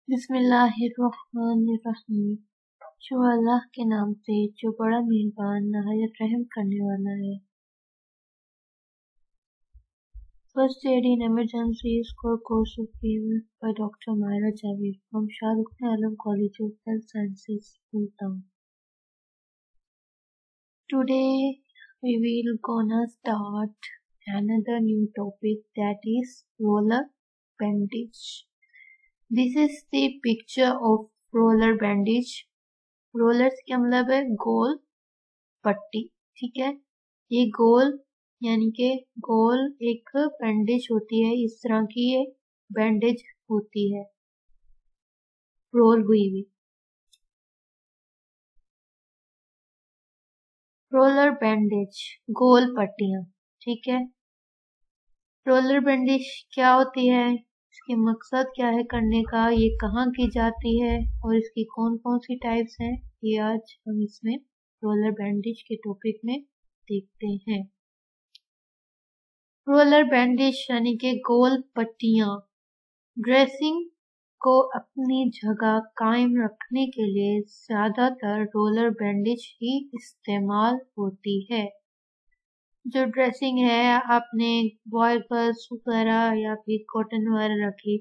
बिस्मिल्लाहिर्रहमानिर्रहीम। जो अल्लाह के नाम से जो बड़ा मेहरबान नहायत रहम करने वाला है। First aid in emergencies core course of PM by Dr. Myra Javid from Shah Rukh Alam College of Health Sciences, Bhutan. Today we will gonna start another new topic, that is roller bandage. This is the picture of roller bandage. Rollers क्या मतलब है? गोल पट्टी। ठीक है, ये गोल यानी कि गोल एक बैंडेज होती है, इस तरह की ये बैंडेज होती है रोल हुई हुई। रोलर बैंडेज, गोल पट्टियां। ठीक है, रोलर बैंडेज क्या होती है, इसके मकसद क्या है करने का, ये कहाँ की जाती है और इसकी कौन कौन सी टाइप्स हैं, ये आज हम इसमें रोलर बैंडेज के टॉपिक में देखते हैं। रोलर बैंडेज यानी कि गोल पट्टियां ड्रेसिंग को अपनी जगह कायम रखने के लिए ज्यादातर रोलर बैंडेज ही इस्तेमाल होती है। जो ड्रेसिंग है, आपने बॉय गर्ल्स वगैरह या फिर कॉटन वगैरह रखी,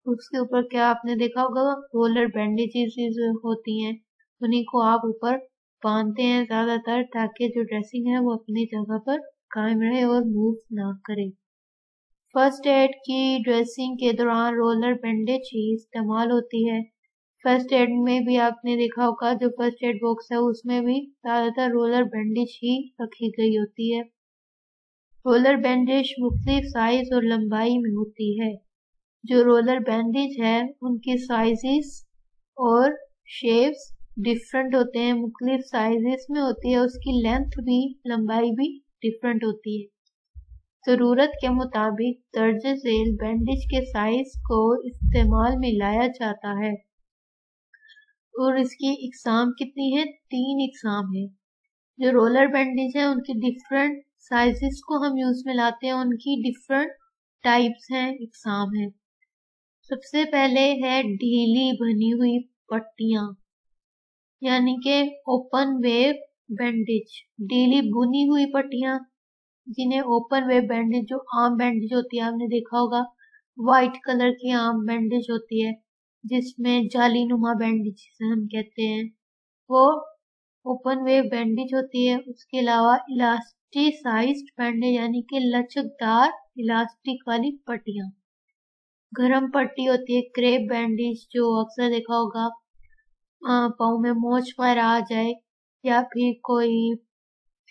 उसके ऊपर क्या आपने देखा होगा, रोलर बैंडेजेस होती हैं, उन्हीं को आप ऊपर बांधते हैं ज्यादातर, ताकि जो ड्रेसिंग है वो अपनी जगह पर कायम रहे और मूव ना करे। फर्स्ट एड की ड्रेसिंग के दौरान रोलर बैंडेज ही इस्तेमाल होती है। फर्स्ट एड में भी आपने देखा होगा, जो फर्स्ट एड बॉक्स है उसमें भी ज्यादातर रोलर बैंडेज ही रखी गई होती है। रोलर बैंडेज मुख्तलिफ साइज और लंबाई में होती है। जो रोलर बैंडेज है उनकी साइजेस और शेप्स डिफरेंट होते हैं, मुख्तलिफ साइजेस में होती है, उसकी लेंथ भी लंबाई भी डिफरेंट होती है। जरूरत के मुताबिक दर्ज झेल बैंडेज के साइज को इस्तेमाल में लाया जाता है और इसकी इकसाम कितनी है? 3 इकसाम है। जो रोलर बैंडेज है उनकी डिफरेंट साइजेस को हम यूज में लाते हैं, उनकी डिफरेंट टाइप्स हैं, इकसाम है। सबसे पहले है ढीली बनी हुई पट्टियां, यानी कि ओपन वेव बैंडेज। ढीली बुनी हुई पट्टियां जिन्हें ओपन वेव बैंडेज, जो आर्म बैंडेज होती है, आपने देखा होगा व्हाइट कलर की आर्म बैंडेज होती है जिसमें जाली नुमा बैंडेज जिसे हम कहते हैं, वो ओपन वेव बैंडेज होती है। उसके अलावा इलास्टिसाइज्ड बैंडेज यानी कि लचकदार इलास्टिक वाली पट्टियां। गरम पट्टी होती है क्रेप बैंडेज, जो अक्सर देखा होगा पाँव में मोच वगैरह आ जाए या फिर कोई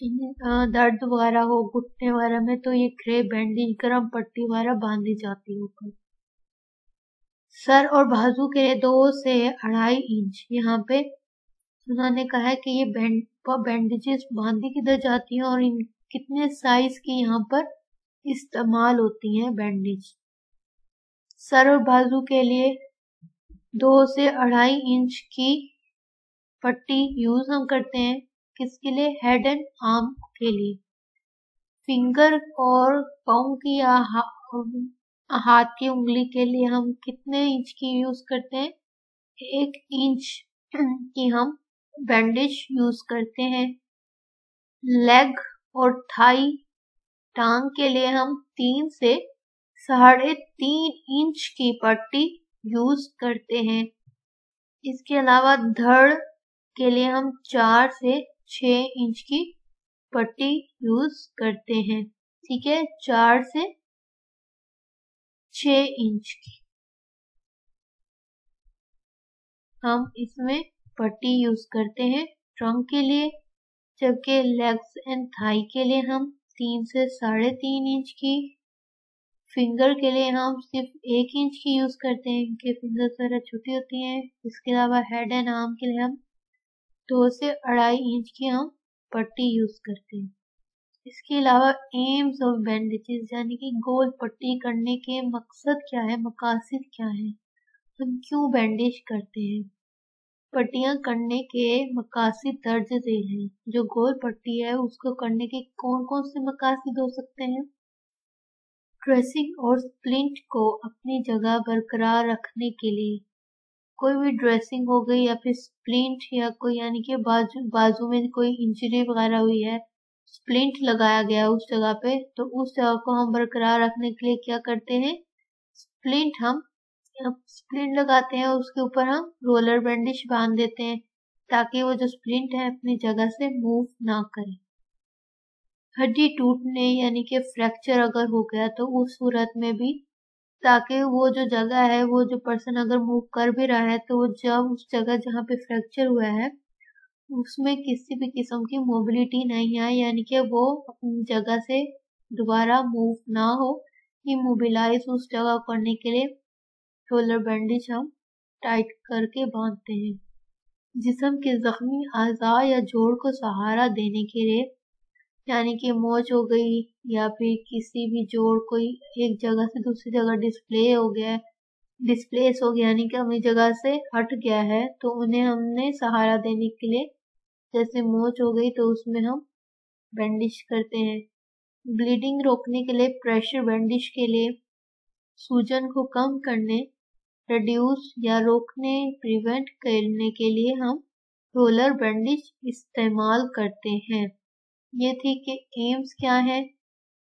दर्द वगैरह हो घुटने वगैरह में, तो ये क्रेप बैंडेज गरम पट्टी वगैरह बांधी जाती है ऊपर। सर और बाजू के 2 से 2.5 इंच, यहाँ पे उन्होंने कहा है कि ये बैंडेजेस बांधी किधर जाती हैं और इन कितने साइज की यहाँ पर इस्तेमाल होती हैं बैंडेज। सर और बाजू के लिए 2 से 2.5 इंच की पट्टी यूज हम करते हैं, किसके लिए? हेड एंड आर्म के लिए। फिंगर और पाँव की या हाथ की उंगली के लिए हम कितने इंच की यूज करते हैं? 1 इंच की हम बैंडेज यूज करते हैं। लेग और थाई टांग के लिए हम 3 से 3.5 इंच की पट्टी यूज करते हैं। इसके अलावा धड़ के लिए हम 4 से 6 इंच की पट्टी यूज करते हैं। ठीक है, 4 से 6 इंच की हम इसमें पट्टी यूज करते हैं ट्रंक के लिए, जबकि लेग्स एंड थाई के लिए हम 3 से 3.5 इंच की। फिंगर के लिए हम सिर्फ 1 इंच की यूज करते हैं, इनके फिंगर्स वगैरह छोटी होती हैं। इसके अलावा हेड एंड आर्म के लिए हम 2 से 2.5 इंच की हम पट्टी यूज करते हैं। इसके अलावा एम्स ऑफ बैंडेजेस यानी कि गोल पट्टी करने के मकसद क्या है, मकासद क्या है, हम क्यों बैंडेज करते हैं। पट्टियां करने के मकासद दर्ज झेल हैं। जो गोल पट्टी है उसको करने के कौन कौन से मकासद हो सकते हैं? ड्रेसिंग और स्प्लिंट को अपनी जगह बरकरार रखने के लिए, कोई भी ड्रेसिंग हो गई या फिर स्प्लिंट या कोई यानी कि बाजू में कोई इंजरी वगैरह हुई है, स्प्लिंट लगाया गया उस जगह पे, तो उस जगह को हम बरकरार रखने के लिए क्या करते हैं, स्प्लिंट लगाते हैं, उसके ऊपर हम रोलर बैंडेज बांध देते हैं ताकि वो जो स्प्लिंट है अपनी जगह से मूव ना करे। हड्डी टूटने यानी कि फ्रैक्चर अगर हो गया तो उस सूरत में भी, ताकि वो जो जगह है, वो जो पर्सन अगर मूव कर भी रहा है तो वो जब उस जगह जहाँ पे फ्रैक्चर हुआ है उसमें किसी भी किस्म की मोबिलिटी नहीं आए, यानी कि वो अपनी जगह से दोबारा मूव ना हो। इमोबिलाइज उस जगह करने के लिए रोलर बैंडेज हम टाइट करके बांधते हैं। जिस्म के जख्मी अज़ा या जोड़ को सहारा देने के लिए, यानी कि मोच हो गई या फिर किसी भी जोड़ कोई एक जगह से दूसरी जगह डिस्प्लेस हो गया यानी कि अपनी जगह से हट गया है, तो उन्हें हमने सहारा देने के लिए, जैसे मोच हो गई तो उसमें हम बैंडेज करते हैं। ब्लीडिंग रोकने के लिए प्रेशर बैंडेज के लिए सूजन को कम करने, रिड्यूस या रोकने, प्रिवेंट करने के लिए हम रोलर बैंडेज इस्तेमाल करते हैं। ये थी कि एम्स क्या है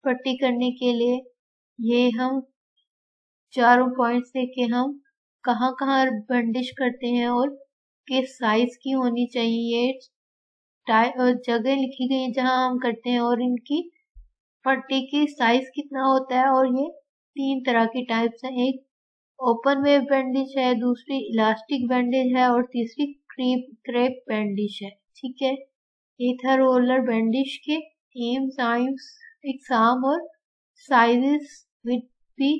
पट्टी करने के लिए। ये हम चारों पॉइंट से कि हम कहाँ कहाँ बैंडेज करते हैं और किस साइज की होनी चाहिए, जगह लिखी गई जहाँ हम करते हैं और इनकी पट्टी की साइज कितना होता है। और ये 3 तरह की टाइप्स हैं, एक ओपन वेव बैंडेज है, दूसरी इलास्टिक बैंडेज है और तीसरी क्रेप बैंडेज है। ठीक है, ये था रोलर बैंडेज के एम्स, एग्जाम और साइजेस विद भी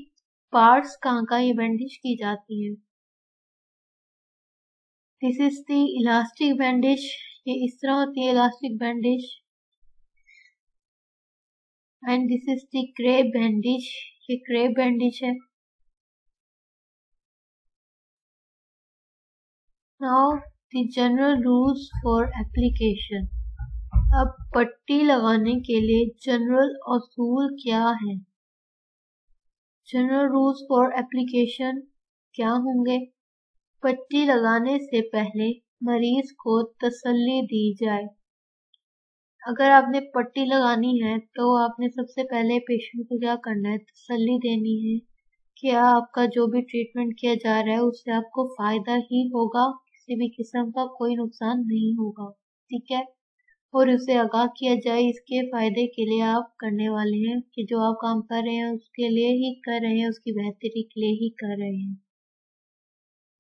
पार्ट्स कहाँ ये बैंडेज की जाती है। This is the elastic bandage, ये इस तरह होती है elastic bandage. And this is the crepe bandage, ये क्रेप बैंडेज है। Now the general rules for application. अब पट्टी लगाने के लिए जनरल असूल क्या है? जनरल रूल्स फॉर एप्लीकेशन क्या होंगे? पट्टी लगाने से पहले मरीज को तसल्ली दी जाए। अगर आपने पट्टी लगानी है तो आपने सबसे पहले पेशेंट को क्या करना है, तसल्ली देनी है कि आपका जो भी ट्रीटमेंट किया जा रहा है उससे आपको फायदा ही होगा, किसी भी किस्म का कोई नुकसान नहीं होगा। ठीक है, और उसे आगाह किया जाए इसके फायदे के लिए आप करने वाले हैं कि जो आप काम कर रहे हैं उसके लिए ही कर रहे हैं, उसकी बेहतरी के लिए ही कर रहे हैं।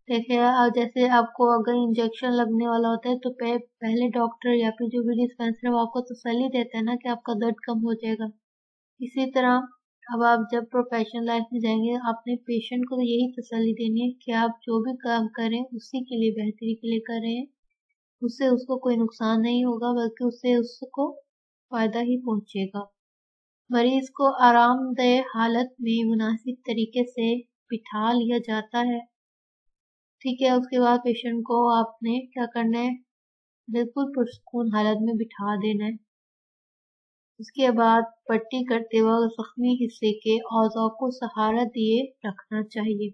देखिए, जैसे आपको अगर इंजेक्शन लगने वाला होता है तो पहले डॉक्टर या फिर जो भी डिस्पेंसर वो आपको तसल्ली देता है ना कि आपका दर्द कम हो जाएगा। इसी तरह अब आप जब प्रोफेशनल लाइफ में जाएंगे आपने पेशेंट को यही तसल्ली देनी है कि आप जो भी काम करें उसी के लिए, बेहतरी के लिए कर रहे हैं, उससे उसको कोई नुकसान नहीं होगा बल्कि उससे उसको फायदा ही पहुंचेगा। मरीज को आरामदेह हालत में मुनासिब तरीके से बिठा लिया जाता है। ठीक है, उसके बाद पेशेंट को आपने क्या करना है, बिल्कुल पुरसुकून हालत में बिठा देना है। उसके बाद पट्टी करते वक्त जख्मी हिस्से के औज़ा को सहारा दिए रखना चाहिए।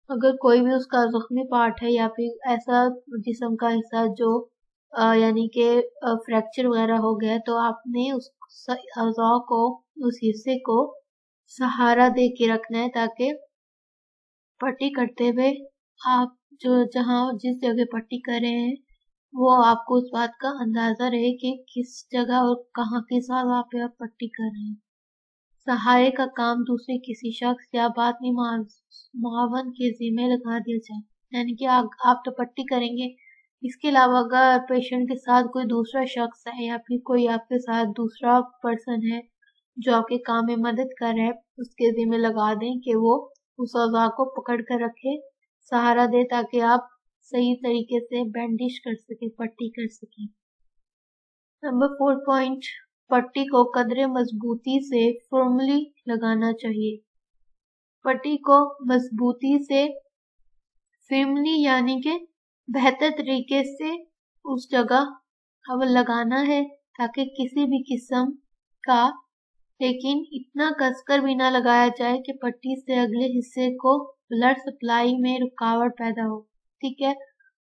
अगर कोई भी उसका जख्मी पार्ट है या फिर ऐसा जिस्म का हिस्सा जो यानी कि फ्रैक्चर वगैरह हो गया तो आपने उस औज़ा को, उस हिस्से को सहारा दे के रखना है ताकि पट्टी करते हुए आप जिस जगह पट्टी कर रहे हैं वो आपको उस बात का अंदाजा रहे कि किस जगह और कहाँ किस जगह पे आप पट्टी कर रहे हैं। सहारे का काम दूसरे किसी शख्स या बातनी मुआवन के जिम्मे लगा दिया जाए, यानी कि आप तो पट्टी करेंगे, इसके अलावा अगर पेशेंट के साथ कोई दूसरा शख्स है या फिर कोई आपके साथ दूसरा पर्सन है जो आपके काम में मदद कर रहा है, उसके जिम्मे लगा दें कि वो उस औज़ा को पकड़ कर रखे, सहारा दे ताकि आप सही तरीके से बैंडेज कर सके, पट्टी कर सके। नंबर 4 पॉइंट, पट्टी को कदरे मजबूती से फॉर्मली लगाना चाहिए। पट्टी को मजबूती से फर्मली यानी कि बेहतर तरीके से उस जगह अब लगाना है ताकि किसी भी किस्म का, लेकिन इतना कसकर भी ना लगाया जाए कि पट्टी से अगले हिस्से को ब्लड सप्लाई में रुकावट पैदा हो। ठीक है।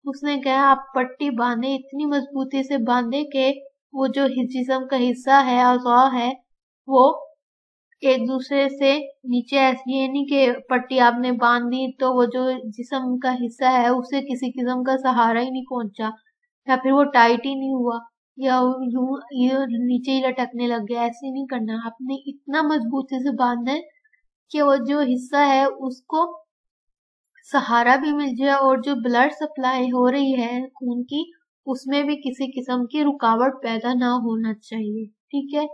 उसने कहा आप पट्टी बांधे, इतनी मजबूती से बांधे कि वो जो जिस्म का हिस्सा है, अज़ा है, वो एक दूसरे से नीचे, ऐसी ये नहीं कि पट्टी आपने बांध दी तो वो जो जिस्म का हिस्सा है उसे किसी किस्म का सहारा ही नहीं पहुंचा, या फिर वो टाइट ही नहीं हुआ, या यूं नीचे ही लटकने लग गया। ऐसे नहीं करना, आपने इतना मजबूती से बांधना है कि वो जो हिस्सा है उसको सहारा भी मिल जाए और जो ब्लड सप्लाई हो रही है खून की, उसमें भी किसी किस्म की रुकावट पैदा ना होना चाहिए, ठीक है।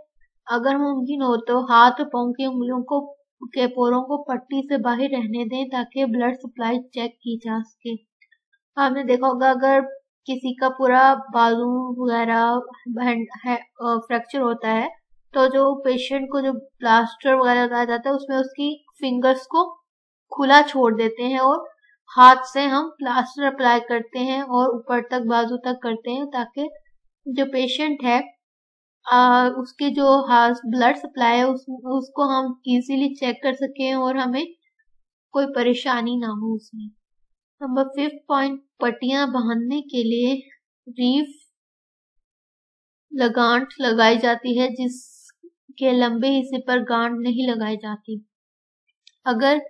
अगर मुमकिन हो तो हाथ और पाँव की उंगलियों को के पोरों को पट्टी से बाहर रहने दें ताकि ब्लड सप्लाई चेक की जा सके। आपने देखा होगा अगर किसी का पूरा बाजू वगैरह फ्रैक्चर होता है तो जो पेशेंट को जो प्लास्टर वगैरह लगाया जाता है उसमें उसकी फिंगर्स को खुला छोड़ देते हैं और हाथ से हम प्लास्टर अप्लाई करते हैं और ऊपर तक बाजू तक करते हैं ताकि जो पेशेंट है उसकी जो ब्लड सप्लाई है उसको हम इजीली चेक कर सकें और हमें कोई परेशानी ना हो उसमें। नंबर 5 पॉइंट, पट्टियां बांधने के लिए रीफ गांठ लगाई जाती है जिसके लंबे हिस्से पर गांठ नहीं लगाई जाती। अगर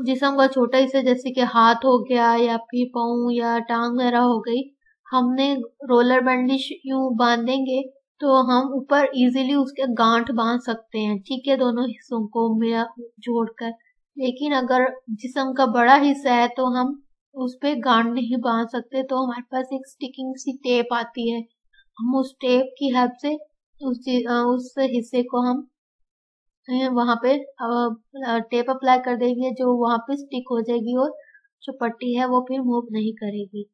जिस्म का छोटा हिस्सा जैसे कि हाथ हो गया या फिर पाँव या टांग वगैरह हो गई, हमने रोलर बैंडेज यूं बांधेंगे तो हम ऊपर इजीली उसके गांठ बांध सकते हैं, ठीक है, दोनों हिस्सों को मिला जोड़कर। लेकिन अगर जिस्म का बड़ा हिस्सा है तो हम उस पे गांठ नहीं बांध सकते, तो हमारे पास एक स्टिकिंग सी टेप आती है, हम उस टेप की हेल्प से उस हिस्से को हम वहां पे टेप अप्लाई कर देंगे जो वहां पे स्टिक हो जाएगी और जो पट्टी है वो फिर मूव नहीं करेगी।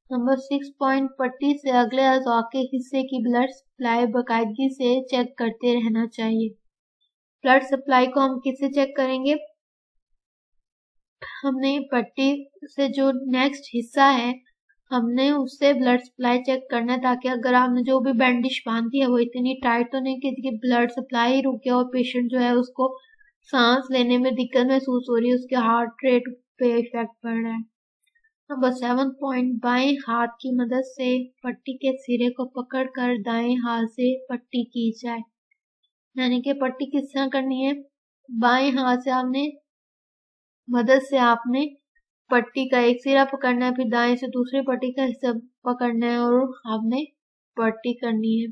नंबर 6 पॉइंट, पट्टी से अगले अज़ा के हिस्से की ब्लड सप्लाई बाकायदगी से चेक करते रहना चाहिए। ब्लड सप्लाई को हम किससे चेक करेंगे? हमने पट्टी से जो नेक्स्ट हिस्सा है हमने उससे ब्लड सप्लाई चेक करना है ताकि अगर आपने जो भी बैंडेज बांधी है वो इतनी टाइट तो नहीं कि ब्लड सप्लाई रुक गया और पेशेंट जो है उसको सांस लेने में दिक्कत महसूस हो रही है, उसके हार्ट रेट पे इफेक्ट पड़ रहा है। नंबर 7 पॉइंट, बाएं हाथ की मदद से पट्टी के सिरे को पकड़कर दाएं हाथ से पट्टी की जाए। यानी कि पट्टी किस तरह करनी है? बाएं हाथ से आपने मदद से आपने पट्टी का एक सिरा पकड़ना है, फिर दाएं से दूसरी पट्टी का हिस्सा पकड़ना है और आपने पट्टी करनी है।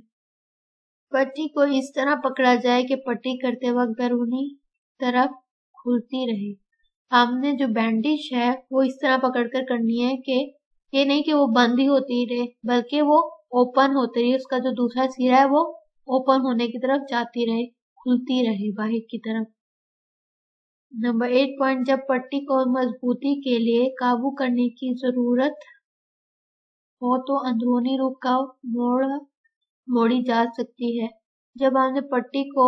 पट्टी को इस तरह पकड़ा जाए कि पट्टी करते वक्त बैरूनी तरफ खुलती रहे। आपने जो बैंडेज है वो इस तरह पकड़कर करनी है कि ये नहीं कि वो बंद ही होती रहे बल्कि वो ओपन होती रहे, उसका जो दूसरा सिरा है वो ओपन होने की तरफ जाती रहे, खुलती रहे बाहर की तरफ। नंबर 8 पॉइंट, जब पट्टी को मजबूती के लिए काबू करने की जरूरत हो तो अंदरूनी रुकाव मोड़ी जा सकती है। जब आपने पट्टी को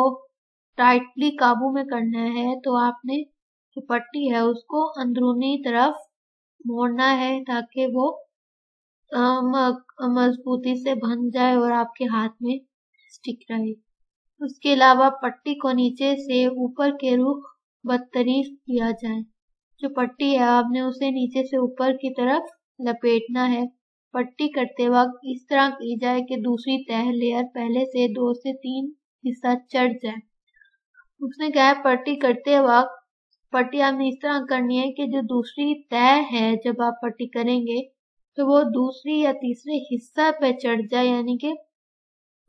टाइटली काबू में करना है तो आपने जो पट्टी है उसको अंदरूनी तरफ मोड़ना है ताकि वो मजबूती से बंध जाए और आपके हाथ में स्टिक रहे। उसके अलावा पट्टी को नीचे से ऊपर के रुख बदतरीफ किया जाए। जो पट्टी है आपने उसे नीचे से ऊपर की तरफ लपेटना है। पट्टी करते वक्त इस तरह की जाए कि दूसरी तह लेयर पहले से 2 से 3 हिस्सा चढ़ जाए। उसने कहा पट्टी करते वक्त पट्टी आपने इस तरह करनी है कि जो दूसरी तह है जब आप पट्टी करेंगे तो वो दूसरी या तीसरे हिस्सा पे चढ़ जाए, यानी कि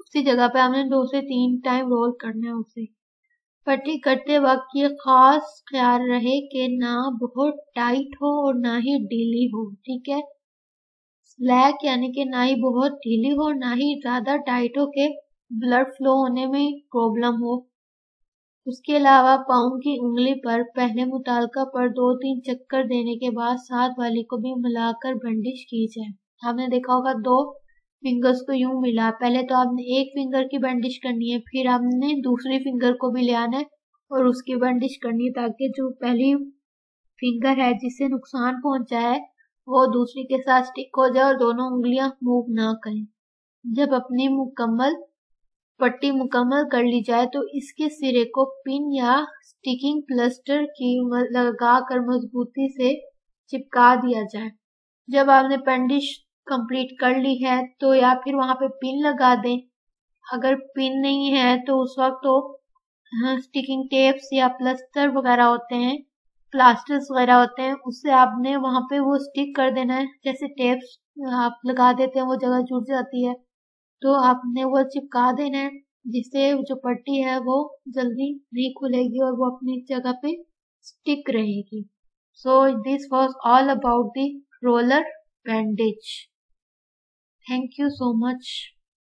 उसी जगह पे आपने 2 से 3 टाइम रोल करना है उसे। पट्टी करते वक्त ये खास ख्याल रहे कि ना बहुत टाइट हो और ना ही ढीली हो, ठीक है। स्लैक यानी कि ना ही बहुत ढीली हो ना ही ज्यादा टाइट हो के ब्लड फ्लो होने में प्रॉब्लम हो। उसके अलावा पाँव की उंगली पर पहले मुतालका पर 2-3 चक्कर देने के बाद साथ वाली को भी मिलाकर बैंडेज की जाए। आपने देखा होगा 2 फिंगर्स को यूं मिला, पहले तो आपने एक फिंगर की बैंडेज करनी है, फिर आपने दूसरी फिंगर को भी ले आना है और उसकी बैंडेज करनी है ताकि जो पहली फिंगर है जिससे नुकसान पहुंचा है वो दूसरी के साथ स्टिक हो जाए और दोनों उंगलियां मूव ना करें। जब अपनी पट्टी मुकम्मल कर ली जाए तो इसके सिरे को पिन या स्टिकिंग प्लास्टर की लगाकर मजबूती से चिपका दिया जाए। जब आपने बैंडेज कंप्लीट कर ली है तो या फिर वहां पे पिन लगा दें। अगर पिन नहीं है तो उस वक्त तो स्टिकिंग टेप्स या प्लास्टर वगैरह होते हैं, प्लास्टर्स वगैरह होते हैं, उससे आपने वहां पे वो स्टिक कर देना है। जैसे टेप्स आप लगा देते हैं वो जगह जुड़ जाती है, तो आपने वो चिपका देना है, जिससे जो पट्टी है वो जल्दी नहीं खुलेगी और वो अपनी जगह पे स्टिक रहेगी। So this was all about the roller bandage. Thank you so much.